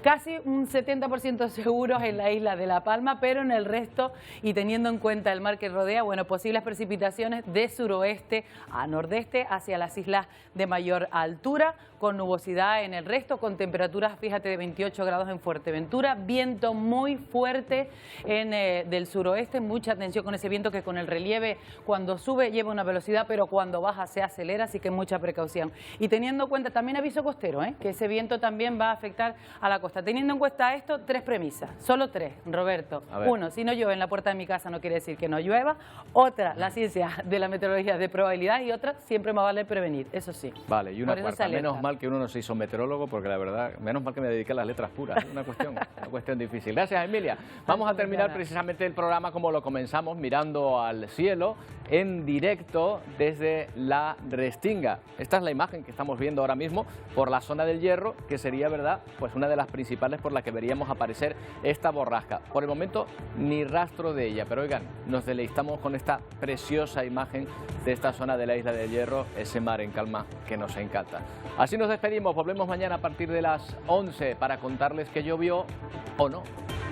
Casi un 70% seguros en la isla de La Palma, pero en el resto, y teniendo en cuenta el mar que rodea, bueno, posibles precipitaciones de suroeste a nordeste hacia las islas de mayor altura, con nubosidad en el resto, con temperaturas, fíjate, de 28 grados en Fuerteventura, viento muy fuerte del suroeste, mucha atención con ese viento que con el relieve cuando sube lleva una velocidad, pero cuando baja se acelera, así que mucha precaución. Y teniendo en cuenta también aviso costero, que ese viento también va a afectar a la costa. Teniendo en cuenta esto, 3 premisas, solo 3, Roberto. Uno, si no llueve en la puerta de mi casa no quiere decir que no llueva. Otra, la ciencia de la meteorología de probabilidad, y otra, siempre más vale prevenir, eso sí. Vale, y una cuarta, menos mal que uno no se hizo meteorólogo, porque la verdad, menos mal que me dediqué a las letras puras, es una cuestión difícil. Gracias, Emilia. Vamos a terminar precisamente el programa como lo comenzamos, mirando al cielo en directo desde la Restinga. Esta es la imagen que estamos viendo ahora mismo por la zona del Hierro, que sería, ¿verdad?, pues una de las principales por la que veríamos aparecer esta borrasca. Por el momento ni rastro de ella, pero oigan, nos deleitamos con esta preciosa imagen de esta zona de la isla del Hierro, ese mar en calma que nos encanta. Así nos despedimos, volvemos mañana a partir de las 11 para contarles que llovió o no.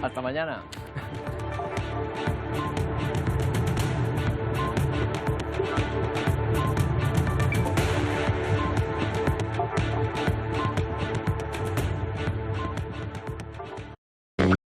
Hasta mañana.